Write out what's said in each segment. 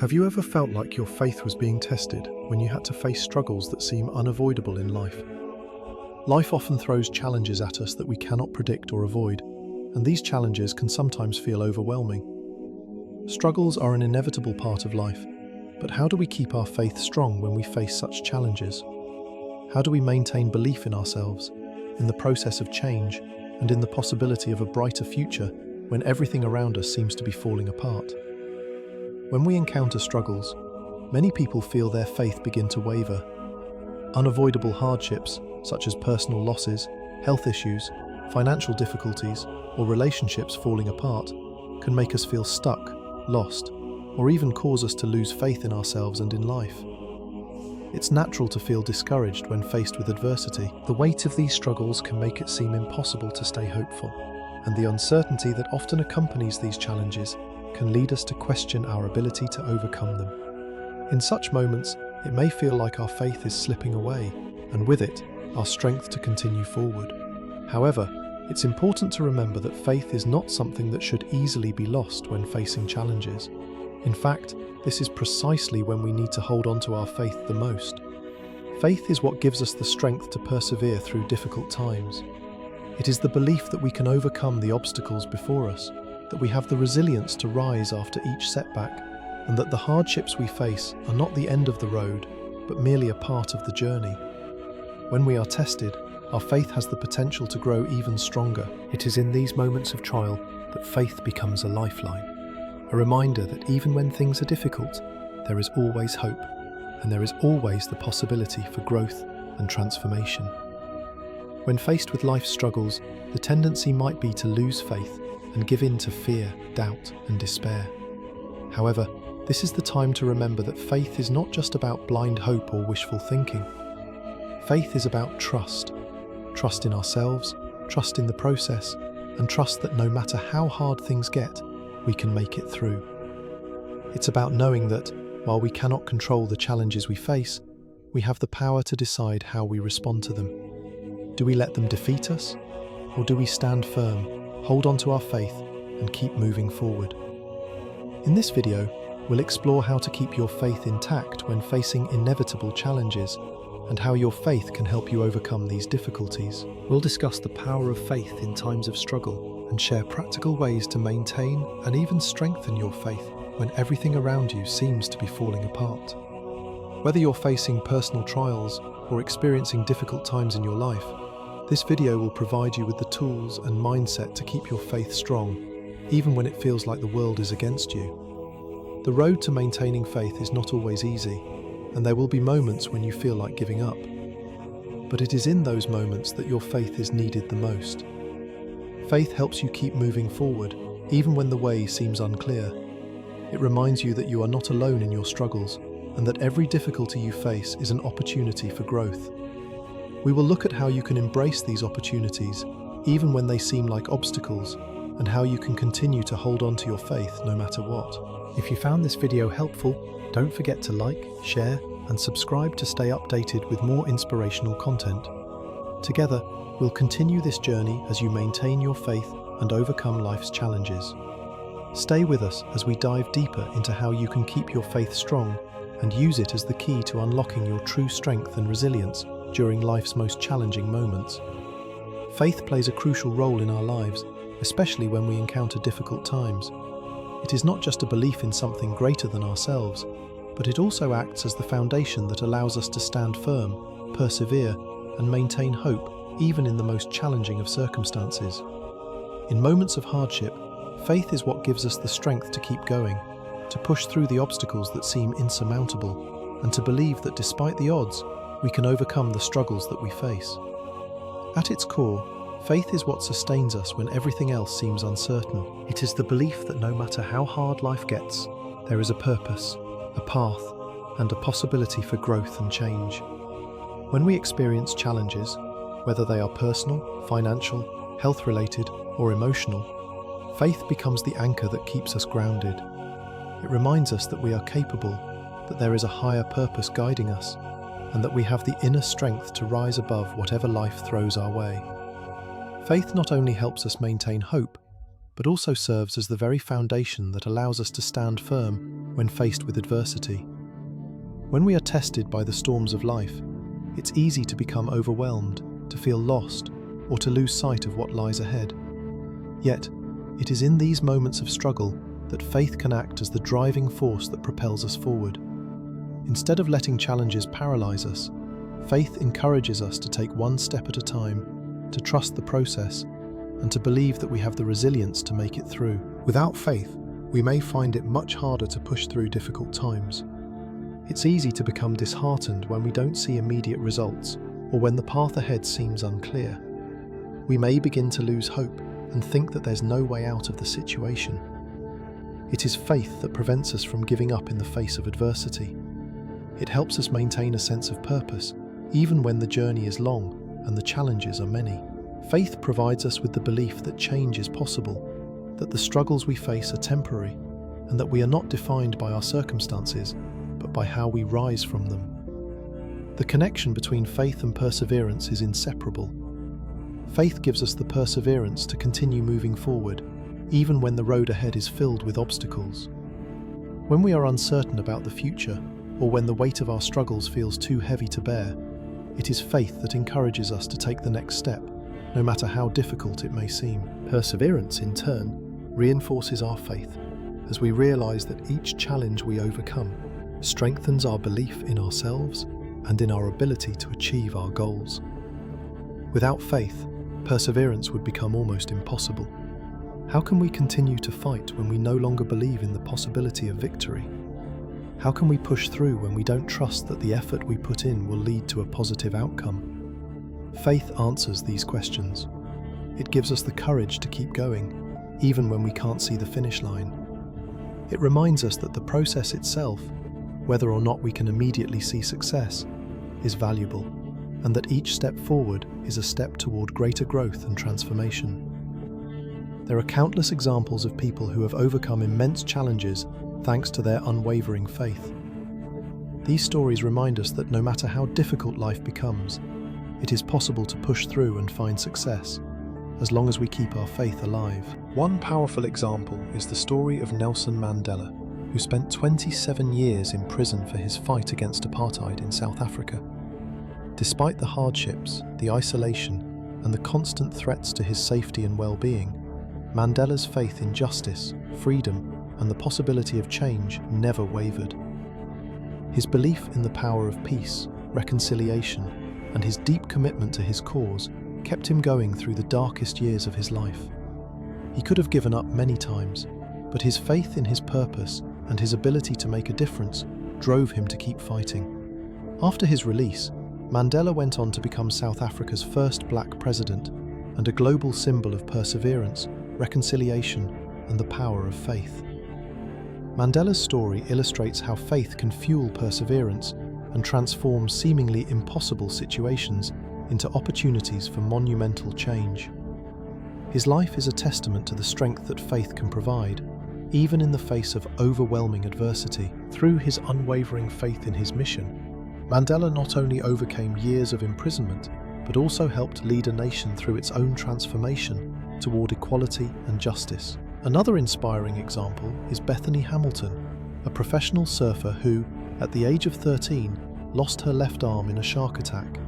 Have you ever felt like your faith was being tested when you had to face struggles that seem unavoidable in life? Life often throws challenges at us that we cannot predict or avoid, and these challenges can sometimes feel overwhelming. Struggles are an inevitable part of life, but how do we keep our faith strong when we face such challenges? How do we maintain belief in ourselves, in the process of change, and in the possibility of a brighter future when everything around us seems to be falling apart? When we encounter struggles, many people feel their faith begin to waver. Unavoidable hardships, such as personal losses, health issues, financial difficulties, or relationships falling apart, can make us feel stuck, lost, or even cause us to lose faith in ourselves and in life. It's natural to feel discouraged when faced with adversity. The weight of these struggles can make it seem impossible to stay hopeful, and the uncertainty that often accompanies these challenges can lead us to question our ability to overcome them. In such moments, it may feel like our faith is slipping away, and with it, our strength to continue forward. However, it's important to remember that faith is not something that should easily be lost when facing challenges. In fact, this is precisely when we need to hold on to our faith the most. Faith is what gives us the strength to persevere through difficult times. It is the belief that we can overcome the obstacles before us, that we have the resilience to rise after each setback, and that the hardships we face are not the end of the road, but merely a part of the journey. When we are tested, our faith has the potential to grow even stronger. It is in these moments of trial that faith becomes a lifeline, a reminder that even when things are difficult, there is always hope, and there is always the possibility for growth and transformation. When faced with life's struggles, the tendency might be to lose faith and give in to fear, doubt, and despair. However, this is the time to remember that faith is not just about blind hope or wishful thinking. Faith is about trust. Trust in ourselves, trust in the process, and trust that no matter how hard things get, we can make it through. It's about knowing that, while we cannot control the challenges we face, we have the power to decide how we respond to them. Do we let them defeat us, or do we stand firm, hold on to our faith, and keep moving forward? In this video, we'll explore how to keep your faith intact when facing inevitable challenges, and how your faith can help you overcome these difficulties. We'll discuss the power of faith in times of struggle, and share practical ways to maintain and even strengthen your faith when everything around you seems to be falling apart. Whether you're facing personal trials or experiencing difficult times in your life, this video will provide you with the tools and mindset to keep your faith strong, even when it feels like the world is against you. The road to maintaining faith is not always easy, and there will be moments when you feel like giving up. But it is in those moments that your faith is needed the most. Faith helps you keep moving forward, even when the way seems unclear. It reminds you that you are not alone in your struggles, and that every difficulty you face is an opportunity for growth. We will look at how you can embrace these opportunities, even when they seem like obstacles, and how you can continue to hold on to your faith no matter what. If you found this video helpful, don't forget to like, share, and subscribe to stay updated with more inspirational content. Together, we'll continue this journey as you maintain your faith and overcome life's challenges. Stay with us as we dive deeper into how you can keep your faith strong and use it as the key to unlocking your true strength and resilience during life's most challenging moments. Faith plays a crucial role in our lives, especially when we encounter difficult times. It is not just a belief in something greater than ourselves, but it also acts as the foundation that allows us to stand firm, persevere, and maintain hope, even in the most challenging of circumstances. In moments of hardship, faith is what gives us the strength to keep going, to push through the obstacles that seem insurmountable, and to believe that despite the odds, we can overcome the struggles that we face. At its core, faith is what sustains us when everything else seems uncertain. It is the belief that no matter how hard life gets, there is a purpose, a path, and a possibility for growth and change. When we experience challenges, whether they are personal, financial, health-related, or emotional, faith becomes the anchor that keeps us grounded. It reminds us that we are capable, that there is a higher purpose guiding us, and that we have the inner strength to rise above whatever life throws our way. Faith not only helps us maintain hope, but also serves as the very foundation that allows us to stand firm when faced with adversity. When we are tested by the storms of life, it's easy to become overwhelmed, to feel lost, or to lose sight of what lies ahead. Yet, it is in these moments of struggle that faith can act as the driving force that propels us forward. Instead of letting challenges paralyze us, faith encourages us to take one step at a time, to trust the process, and to believe that we have the resilience to make it through. Without faith, we may find it much harder to push through difficult times. It's easy to become disheartened when we don't see immediate results or when the path ahead seems unclear. We may begin to lose hope and think that there's no way out of the situation. It is faith that prevents us from giving up in the face of adversity. It helps us maintain a sense of purpose, even when the journey is long and the challenges are many. Faith provides us with the belief that change is possible, that the struggles we face are temporary, and that we are not defined by our circumstances, but by how we rise from them. The connection between faith and perseverance is inseparable. Faith gives us the perseverance to continue moving forward, even when the road ahead is filled with obstacles. When we are uncertain about the future, or when the weight of our struggles feels too heavy to bear, it is faith that encourages us to take the next step, no matter how difficult it may seem. Perseverance, in turn, reinforces our faith, as we realize that each challenge we overcome strengthens our belief in ourselves and in our ability to achieve our goals. Without faith, perseverance would become almost impossible. How can we continue to fight when we no longer believe in the possibility of victory? How can we push through when we don't trust that the effort we put in will lead to a positive outcome? Faith answers these questions. It gives us the courage to keep going, even when we can't see the finish line. It reminds us that the process itself, whether or not we can immediately see success, is valuable, and that each step forward is a step toward greater growth and transformation. There are countless examples of people who have overcome immense challenges thanks to their unwavering faith. These stories remind us that no matter how difficult life becomes, it is possible to push through and find success, as long as we keep our faith alive. One powerful example is the story of Nelson Mandela, who spent 27 years in prison for his fight against apartheid in South Africa. Despite the hardships, the isolation, and the constant threats to his safety and well-being, Mandela's faith in justice, freedom, and the possibility of change never wavered. His belief in the power of peace, reconciliation, and his deep commitment to his cause kept him going through the darkest years of his life. He could have given up many times, but his faith in his purpose and his ability to make a difference drove him to keep fighting. After his release, Mandela went on to become South Africa's first black president and a global symbol of perseverance, reconciliation, and the power of faith. Mandela's story illustrates how faith can fuel perseverance and transform seemingly impossible situations into opportunities for monumental change. His life is a testament to the strength that faith can provide, even in the face of overwhelming adversity. Through his unwavering faith in his mission, Mandela not only overcame years of imprisonment, but also helped lead a nation through its own transformation toward equality and justice. Another inspiring example is Bethany Hamilton, a professional surfer who, at the age of 13, lost her left arm in a shark attack.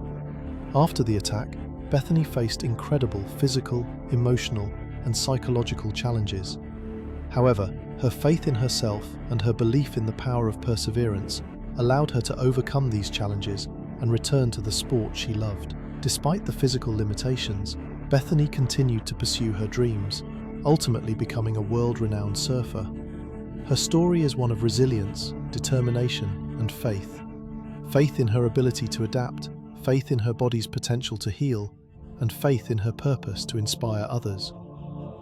After the attack, Bethany faced incredible physical, emotional, and psychological challenges. However, her faith in herself and her belief in the power of perseverance allowed her to overcome these challenges and return to the sport she loved. Despite the physical limitations, Bethany continued to pursue her dreams, ultimately becoming a world-renowned surfer. Her story is one of resilience, determination, and faith. Faith in her ability to adapt, faith in her body's potential to heal, and faith in her purpose to inspire others.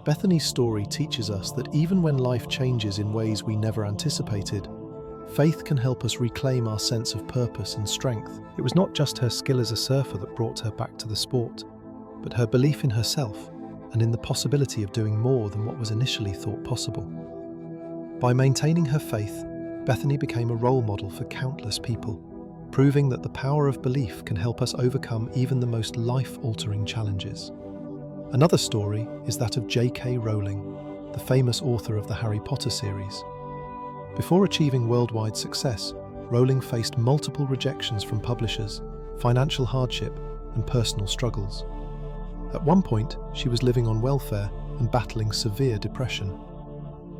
Bethany's story teaches us that even when life changes in ways we never anticipated, faith can help us reclaim our sense of purpose and strength. It was not just her skill as a surfer that brought her back to the sport, but her belief in herself and in the possibility of doing more than what was initially thought possible. By maintaining her faith, Bethany became a role model for countless people, proving that the power of belief can help us overcome even the most life-altering challenges. Another story is that of J.K. Rowling. the famous author of the Harry Potter series. Before achieving worldwide success, Rowling faced multiple rejections from publishers, financial hardship, and personal struggles. At one point, she was living on welfare and battling severe depression.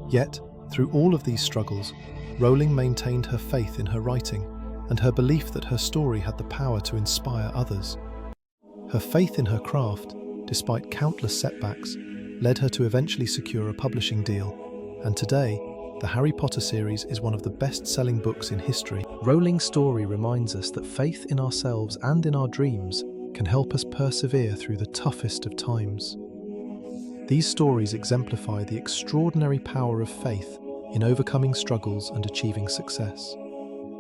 Yet, through all of these struggles, Rowling maintained her faith in her writing and her belief that her story had the power to inspire others. Her faith in her craft, despite countless setbacks, led her to eventually secure a publishing deal, and today, the Harry Potter series is one of the best-selling books in history. Rowling's story reminds us that faith in ourselves and in our dreams can help us persevere through the toughest of times. These stories exemplify the extraordinary power of faith in overcoming struggles and achieving success.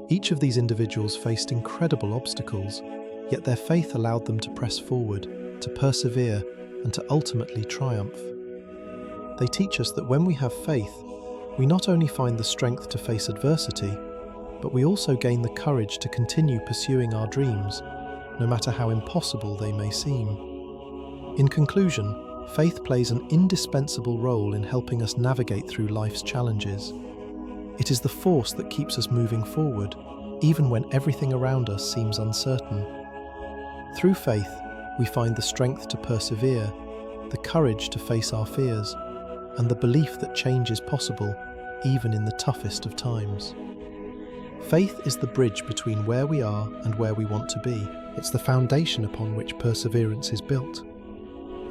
Each of these individuals faced incredible obstacles, yet their faith allowed them to press forward, to persevere, and to ultimately triumph. They teach us that when we have faith, we not only find the strength to face adversity, but we also gain the courage to continue pursuing our dreams, no matter how impossible they may seem. In conclusion, faith plays an indispensable role in helping us navigate through life's challenges. It is the force that keeps us moving forward, even when everything around us seems uncertain. Through faith, we find the strength to persevere, the courage to face our fears, and the belief that change is possible, even in the toughest of times. Faith is the bridge between where we are and where we want to be. It's the foundation upon which perseverance is built.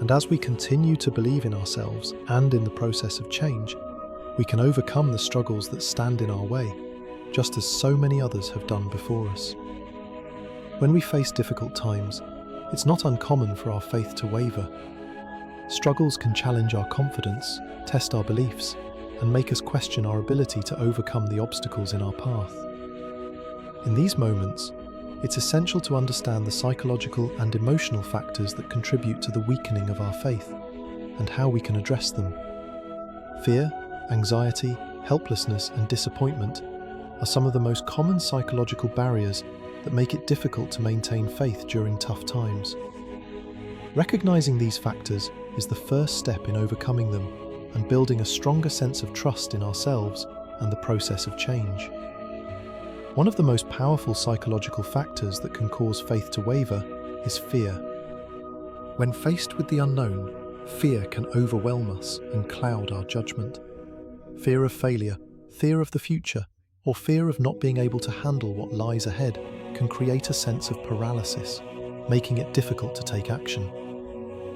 And as we continue to believe in ourselves and in the process of change, we can overcome the struggles that stand in our way, just as so many others have done before us. When we face difficult times, it's not uncommon for our faith to waver. Struggles can challenge our confidence, test our beliefs, and make us question our ability to overcome the obstacles in our path. In these moments, it's essential to understand the psychological and emotional factors that contribute to the weakening of our faith, and how we can address them. Fear, anxiety, helplessness, and disappointment are some of the most common psychological barriers that make it difficult to maintain faith during tough times. Recognizing these factors is the first step in overcoming them and building a stronger sense of trust in ourselves and the process of change. One of the most powerful psychological factors that can cause faith to waver is fear. When faced with the unknown, fear can overwhelm us and cloud our judgment. Fear of failure, fear of the future, or fear of not being able to handle what lies ahead can create a sense of paralysis, making it difficult to take action.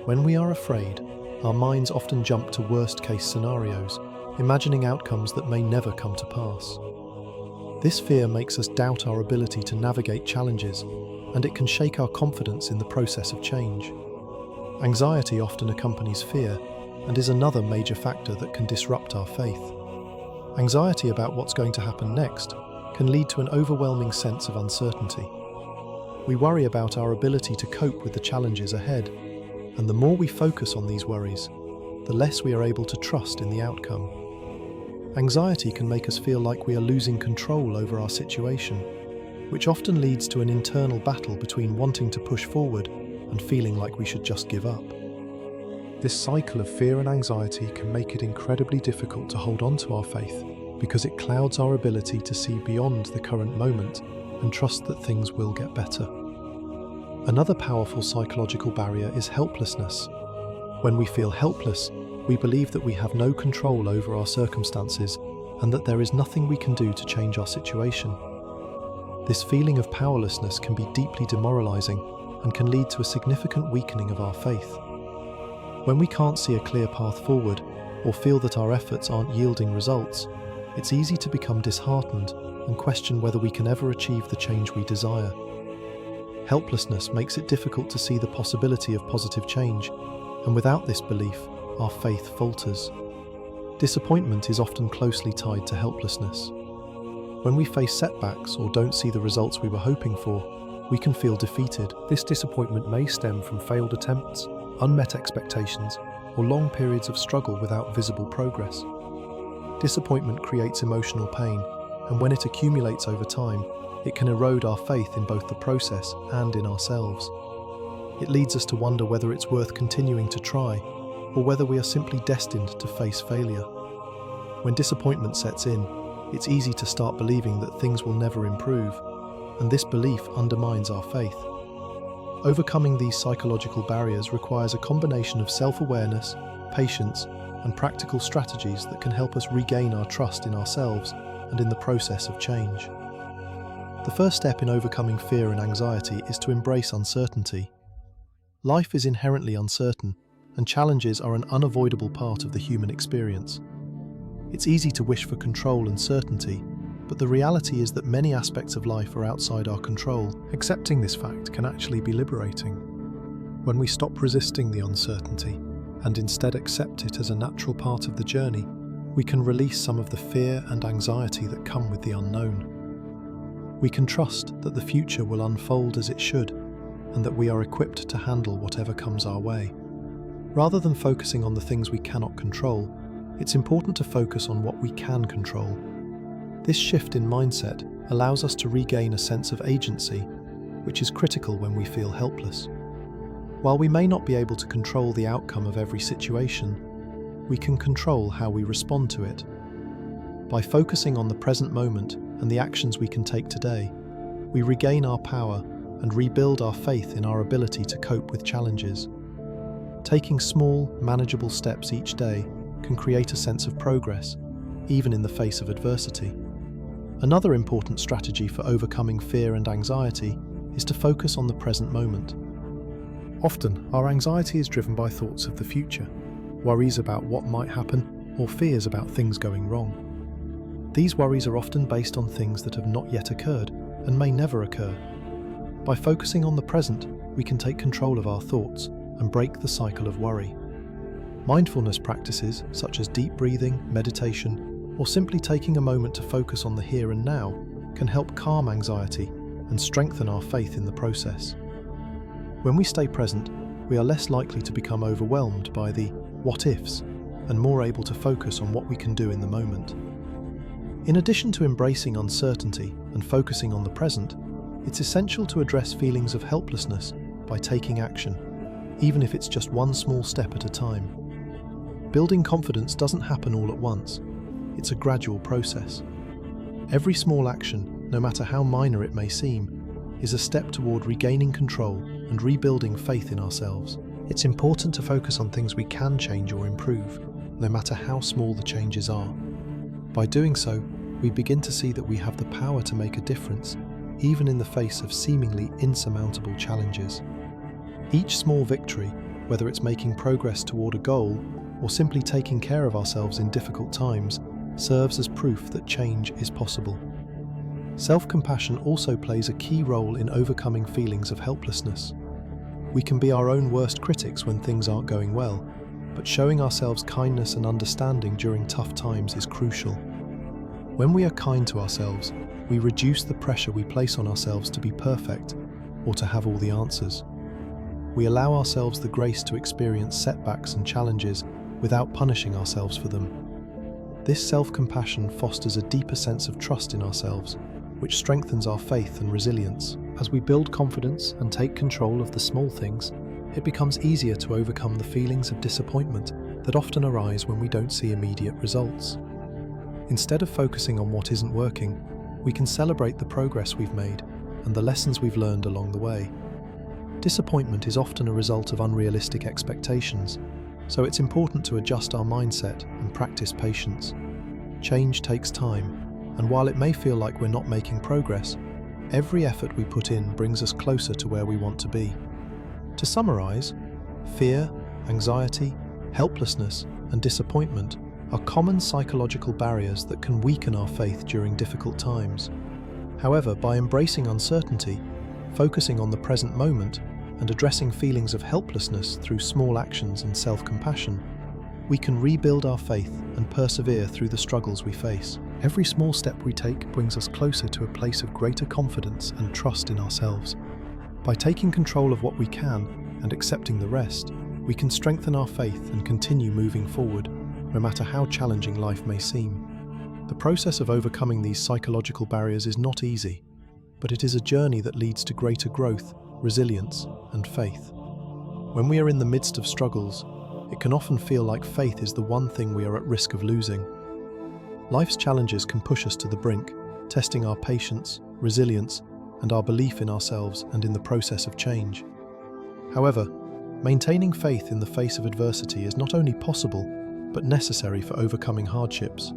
When we are afraid, our minds often jump to worst-case scenarios, imagining outcomes that may never come to pass. This fear makes us doubt our ability to navigate challenges, and it can shake our confidence in the process of change. Anxiety often accompanies fear and is another major factor that can disrupt our faith. Anxiety about what's going to happen next can lead to an overwhelming sense of uncertainty. We worry about our ability to cope with the challenges ahead, and the more we focus on these worries, the less we are able to trust in the outcome. Anxiety can make us feel like we are losing control over our situation, which often leads to an internal battle between wanting to push forward and feeling like we should just give up. This cycle of fear and anxiety can make it incredibly difficult to hold on to our faith because it clouds our ability to see beyond the current moment and trust that things will get better. Another powerful psychological barrier is helplessness. When we feel helpless, we believe that we have no control over our circumstances and that there is nothing we can do to change our situation. This feeling of powerlessness can be deeply demoralizing and can lead to a significant weakening of our faith. When we can't see a clear path forward or feel that our efforts aren't yielding results, it's easy to become disheartened and question whether we can ever achieve the change we desire. Helplessness makes it difficult to see the possibility of positive change, and without this belief, our faith falters. Disappointment is often closely tied to helplessness. When we face setbacks or don't see the results we were hoping for, we can feel defeated. This disappointment may stem from failed attempts, unmet expectations, or long periods of struggle without visible progress. Disappointment creates emotional pain, and when it accumulates over time, it can erode our faith in both the process and in ourselves. It leads us to wonder whether it's worth continuing to try, or whether we are simply destined to face failure. When disappointment sets in, it's easy to start believing that things will never improve, and this belief undermines our faith. Overcoming these psychological barriers requires a combination of self-awareness, patience, and practical strategies that can help us regain our trust in ourselves and in the process of change. The first step in overcoming fear and anxiety is to embrace uncertainty. Life is inherently uncertain, and challenges are an unavoidable part of the human experience. It's easy to wish for control and certainty, but the reality is that many aspects of life are outside our control. Accepting this fact can actually be liberating. When we stop resisting the uncertainty and instead accept it as a natural part of the journey, we can release some of the fear and anxiety that come with the unknown. We can trust that the future will unfold as it should, and that we are equipped to handle whatever comes our way. Rather than focusing on the things we cannot control, it's important to focus on what we can control. This shift in mindset allows us to regain a sense of agency, which is critical when we feel helpless. While we may not be able to control the outcome of every situation, we can control how we respond to it. By focusing on the present moment and the actions we can take today, we regain our power and rebuild our faith in our ability to cope with challenges. Taking small, manageable steps each day can create a sense of progress, even in the face of adversity. Another important strategy for overcoming fear and anxiety is to focus on the present moment. Often, our anxiety is driven by thoughts of the future, worries about what might happen, or fears about things going wrong. These worries are often based on things that have not yet occurred and may never occur. By focusing on the present, we can take control of our thoughts and break the cycle of worry. Mindfulness practices such as deep breathing, meditation, or simply taking a moment to focus on the here and now can help calm anxiety and strengthen our faith in the process. When we stay present, we are less likely to become overwhelmed by the what-ifs and more able to focus on what we can do in the moment. In addition to embracing uncertainty and focusing on the present, it's essential to address feelings of helplessness by taking action, even if it's just one small step at a time. Building confidence doesn't happen all at once. It's a gradual process. Every small action, no matter how minor it may seem, is a step toward regaining control and rebuilding faith in ourselves. It's important to focus on things we can change or improve, no matter how small the changes are. By doing so, we begin to see that we have the power to make a difference, even in the face of seemingly insurmountable challenges. Each small victory, whether it's making progress toward a goal or simply taking care of ourselves in difficult times, serves as proof that change is possible. Self-compassion also plays a key role in overcoming feelings of helplessness. We can be our own worst critics when things aren't going well, but showing ourselves kindness and understanding during tough times is crucial. When we are kind to ourselves, we reduce the pressure we place on ourselves to be perfect or to have all the answers. We allow ourselves the grace to experience setbacks and challenges without punishing ourselves for them. This self-compassion fosters a deeper sense of trust in ourselves, which strengthens our faith and resilience. As we build confidence and take control of the small things, it becomes easier to overcome the feelings of disappointment that often arise when we don't see immediate results. Instead of focusing on what isn't working, we can celebrate the progress we've made and the lessons we've learned along the way. Disappointment is often a result of unrealistic expectations, so it's important to adjust our mindset and practice patience. Change takes time, and while it may feel like we're not making progress, every effort we put in brings us closer to where we want to be. To summarize, fear, anxiety, helplessness, and disappointment are common psychological barriers that can weaken our faith during difficult times. However, by embracing uncertainty, focusing on the present moment, and addressing feelings of helplessness through small actions and self-compassion, we can rebuild our faith and persevere through the struggles we face. Every small step we take brings us closer to a place of greater confidence and trust in ourselves. By taking control of what we can and accepting the rest, we can strengthen our faith and continue moving forward, no matter how challenging life may seem. The process of overcoming these psychological barriers is not easy, but it is a journey that leads to greater growth, resilience, and faith. When we are in the midst of struggles, it can often feel like faith is the one thing we are at risk of losing. Life's challenges can push us to the brink, testing our patience, resilience, and our belief in ourselves and in the process of change. However, maintaining faith in the face of adversity is not only possible, but necessary for overcoming hardships.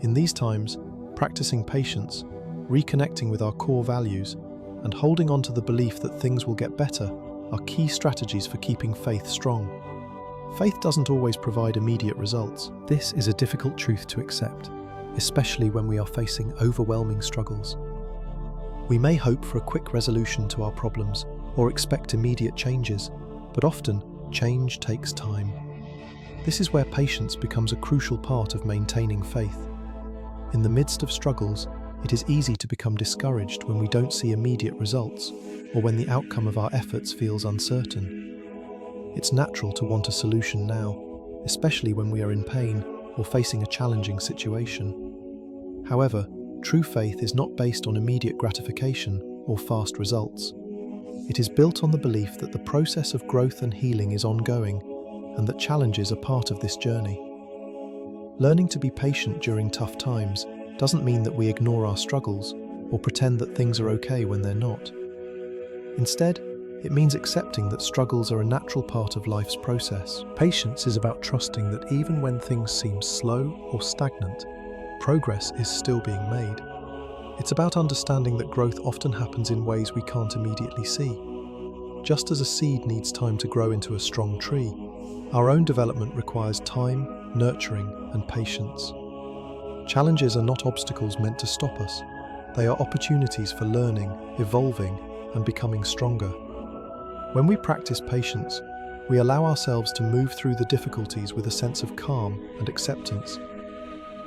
In these times, practicing patience, reconnecting with our core values, and holding on to the belief that things will get better are key strategies for keeping faith strong. Faith doesn't always provide immediate results. This is a difficult truth to accept, especially when we are facing overwhelming struggles. We may hope for a quick resolution to our problems or expect immediate changes, but often change takes time. This is where patience becomes a crucial part of maintaining faith. In the midst of struggles, it is easy to become discouraged when we don't see immediate results or when the outcome of our efforts feels uncertain. It's natural to want a solution now, especially when we are in pain or facing a challenging situation. However, true faith is not based on immediate gratification or fast results. It is built on the belief that the process of growth and healing is ongoing and that challenges are part of this journey. Learning to be patient during tough times doesn't mean that we ignore our struggles or pretend that things are okay when they're not. Instead, it means accepting that struggles are a natural part of life's process. Patience is about trusting that even when things seem slow or stagnant, progress is still being made. It's about understanding that growth often happens in ways we can't immediately see. Just as a seed needs time to grow into a strong tree, our own development requires time, nurturing, and patience. Challenges are not obstacles meant to stop us. They are opportunities for learning, evolving, and becoming stronger. When we practice patience, we allow ourselves to move through the difficulties with a sense of calm and acceptance.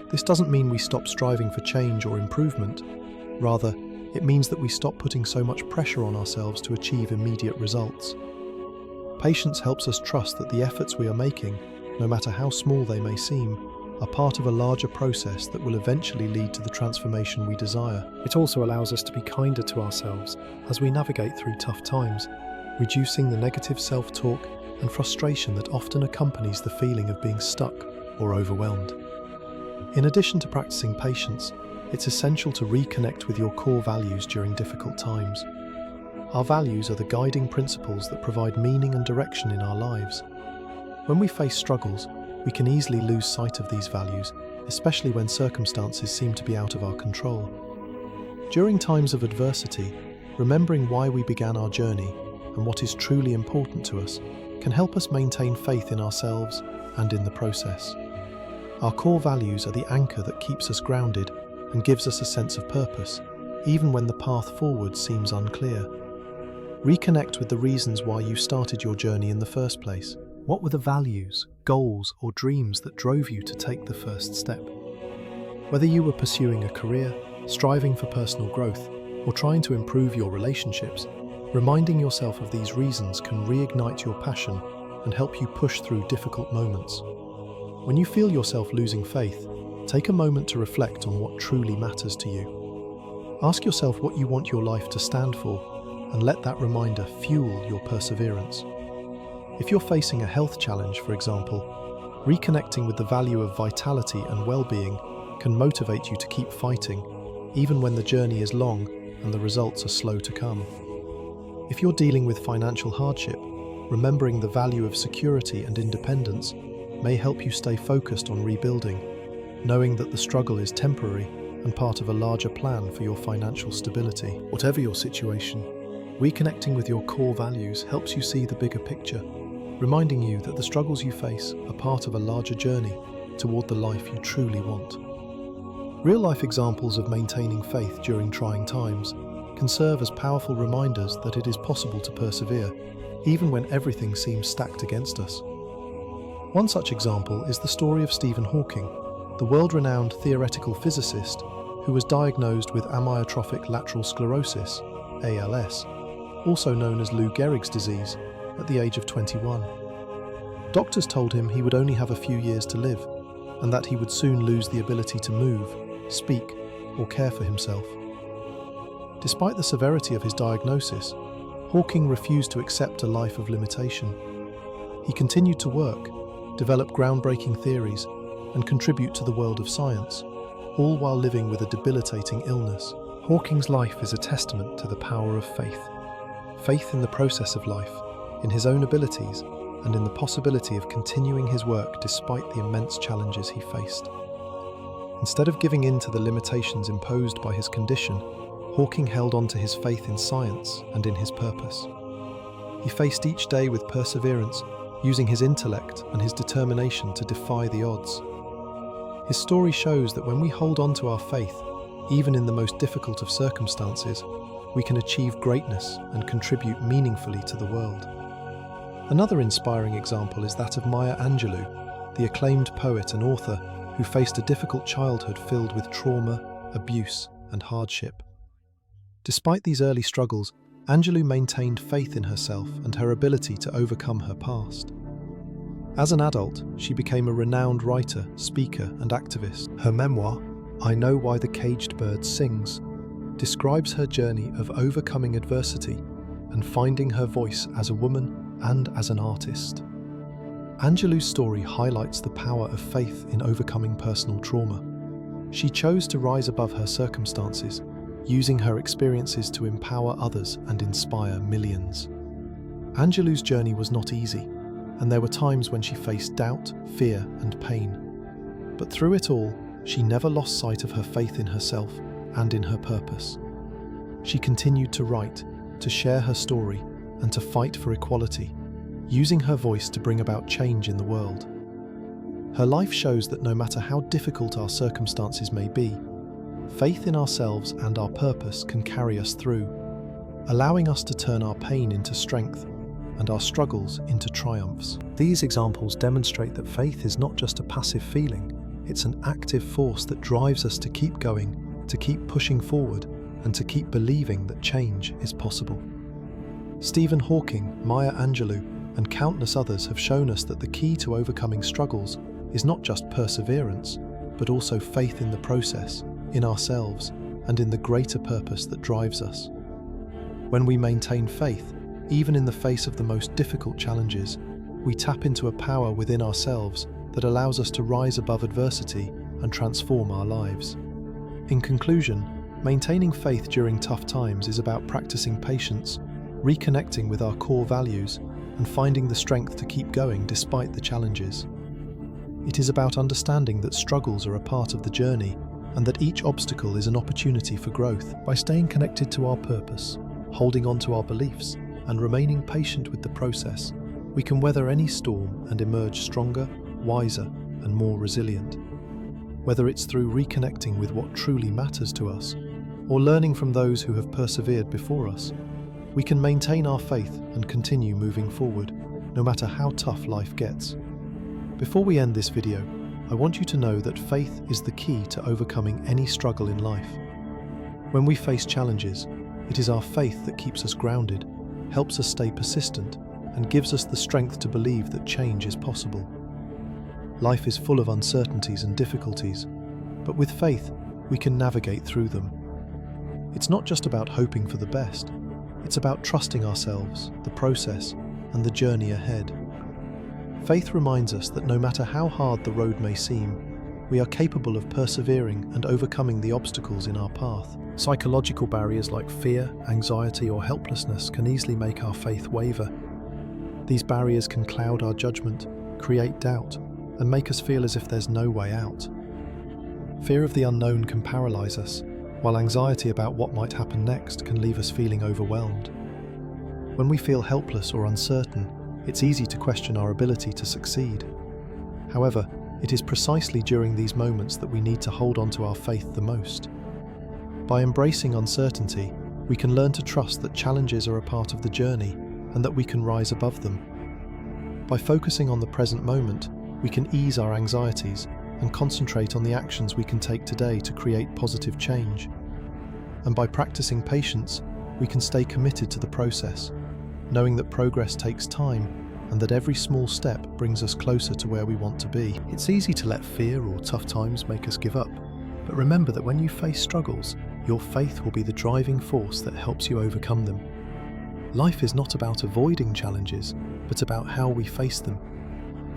This doesn't mean we stop striving for change or improvement. Rather, it means that we stop putting so much pressure on ourselves to achieve immediate results. Patience helps us trust that the efforts we are making, no matter how small they may seem, are part of a larger process that will eventually lead to the transformation we desire. It also allows us to be kinder to ourselves as we navigate through tough times, reducing the negative self-talk and frustration that often accompanies the feeling of being stuck or overwhelmed. In addition to practicing patience, it's essential to reconnect with your core values during difficult times. Our values are the guiding principles that provide meaning and direction in our lives. When we face struggles, we can easily lose sight of these values, especially when circumstances seem to be out of our control. During times of adversity, remembering why we began our journey and what is truly important to us can help us maintain faith in ourselves and in the process. Our core values are the anchor that keeps us grounded and gives us a sense of purpose, even when the path forward seems unclear. Reconnect with the reasons why you started your journey in the first place. What were the values, goals, or dreams that drove you to take the first step? Whether you were pursuing a career, striving for personal growth, or trying to improve your relationships, reminding yourself of these reasons can reignite your passion and help you push through difficult moments. When you feel yourself losing faith, take a moment to reflect on what truly matters to you. Ask yourself what you want your life to stand for, and let that reminder fuel your perseverance. If you're facing a health challenge, for example, reconnecting with the value of vitality and well-being can motivate you to keep fighting, even when the journey is long and the results are slow to come. If you're dealing with financial hardship, remembering the value of security and independence may help you stay focused on rebuilding, knowing that the struggle is temporary and part of a larger plan for your financial stability. Whatever your situation, reconnecting with your core values helps you see the bigger picture, reminding you that the struggles you face are part of a larger journey toward the life you truly want. Real-life examples of maintaining faith during trying times can serve as powerful reminders that it is possible to persevere, even when everything seems stacked against us. One such example is the story of Stephen Hawking, the world-renowned theoretical physicist who was diagnosed with amyotrophic lateral sclerosis, ALS, also known as Lou Gehrig's disease, at the age of 21. Doctors told him he would only have a few years to live, and that he would soon lose the ability to move, speak, or care for himself. Despite the severity of his diagnosis, Hawking refused to accept a life of limitation. He continued to work, develop groundbreaking theories, and contribute to the world of science, all while living with a debilitating illness. Hawking's life is a testament to the power of faith. Faith in the process of life, in his own abilities, and in the possibility of continuing his work despite the immense challenges he faced. Instead of giving in to the limitations imposed by his condition, Hawking held on to his faith in science and in his purpose. He faced each day with perseverance, using his intellect and his determination to defy the odds. His story shows that when we hold on to our faith, even in the most difficult of circumstances, we can achieve greatness and contribute meaningfully to the world. Another inspiring example is that of Maya Angelou, the acclaimed poet and author who faced a difficult childhood filled with trauma, abuse, and hardship. Despite these early struggles, Angelou maintained faith in herself and her ability to overcome her past. As an adult, she became a renowned writer, speaker, and activist. Her memoir, I Know Why the Caged Bird Sings, describes her journey of overcoming adversity and finding her voice as a woman and as an artist. Angelou's story highlights the power of faith in overcoming personal trauma. She chose to rise above her circumstances, using her experiences to empower others and inspire millions. Angelou's journey was not easy, and there were times when she faced doubt, fear, and pain. But through it all, she never lost sight of her faith in herself and in her purpose. She continued to write, to share her story, and to fight for equality, using her voice to bring about change in the world. Her life shows that no matter how difficult our circumstances may be, faith in ourselves and our purpose can carry us through, allowing us to turn our pain into strength and our struggles into triumphs. These examples demonstrate that faith is not just a passive feeling, it's an active force that drives us to keep going, to keep pushing forward, and to keep believing that change is possible. Stephen Hawking, Maya Angelou, and countless others have shown us that the key to overcoming struggles is not just perseverance, but also faith in the process, in ourselves, and in the greater purpose that drives us. When we maintain faith, even in the face of the most difficult challenges, we tap into a power within ourselves that allows us to rise above adversity and transform our lives. In conclusion, maintaining faith during tough times is about practicing patience, reconnecting with our core values, and finding the strength to keep going despite the challenges. It is about understanding that struggles are a part of the journey and that each obstacle is an opportunity for growth. By staying connected to our purpose, holding on to our beliefs, and remaining patient with the process, we can weather any storm and emerge stronger, wiser, and more resilient. Whether it's through reconnecting with what truly matters to us, or learning from those who have persevered before us, we can maintain our faith and continue moving forward, no matter how tough life gets. Before we end this video, I want you to know that faith is the key to overcoming any struggle in life. When we face challenges, it is our faith that keeps us grounded, helps us stay persistent, and gives us the strength to believe that change is possible. Life is full of uncertainties and difficulties, but with faith, we can navigate through them. It's not just about hoping for the best, it's about trusting ourselves, the process, and the journey ahead. Faith reminds us that no matter how hard the road may seem, we are capable of persevering and overcoming the obstacles in our path. Psychological barriers like fear, anxiety, or helplessness can easily make our faith waver. These barriers can cloud our judgment, create doubt, and make us feel as if there's no way out. Fear of the unknown can paralyze us, while anxiety about what might happen next can leave us feeling overwhelmed. When we feel helpless or uncertain, it's easy to question our ability to succeed. However, it is precisely during these moments that we need to hold on to our faith the most. By embracing uncertainty, we can learn to trust that challenges are a part of the journey and that we can rise above them. By focusing on the present moment, we can ease our anxieties and concentrate on the actions we can take today to create positive change. And by practicing patience, we can stay committed to the process, knowing that progress takes time and that every small step brings us closer to where we want to be. It's easy to let fear or tough times make us give up, but remember that when you face struggles, your faith will be the driving force that helps you overcome them. Life is not about avoiding challenges, but about how we face them.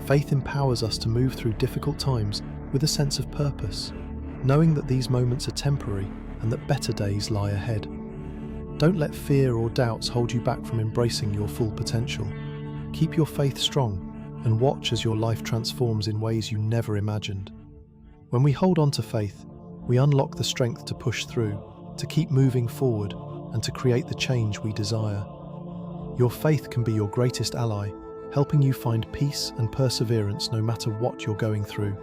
Faith empowers us to move through difficult times with a sense of purpose, knowing that these moments are temporary and that better days lie ahead. Don't let fear or doubts hold you back from embracing your full potential. Keep your faith strong and watch as your life transforms in ways you never imagined. When we hold on to faith, we unlock the strength to push through, to keep moving forward, and to create the change we desire. Your faith can be your greatest ally, helping you find peace and perseverance no matter what you're going through.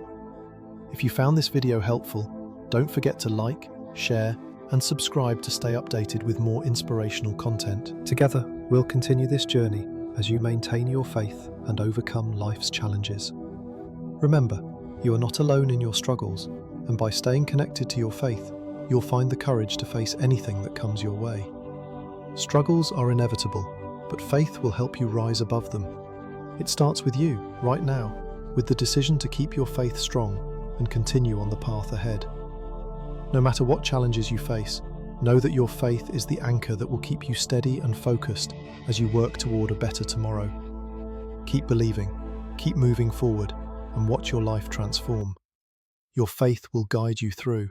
If you found this video helpful, don't forget to like, share, and subscribe to stay updated with more inspirational content. Together, we'll continue this journey as you maintain your faith and overcome life's challenges. Remember, you are not alone in your struggles, and by staying connected to your faith, you'll find the courage to face anything that comes your way. Struggles are inevitable, but faith will help you rise above them. It starts with you, right now, with the decision to keep your faith strong and continue on the path ahead. No matter what challenges you face, know that your faith is the anchor that will keep you steady and focused as you work toward a better tomorrow. Keep believing, keep moving forward, and watch your life transform. Your faith will guide you through.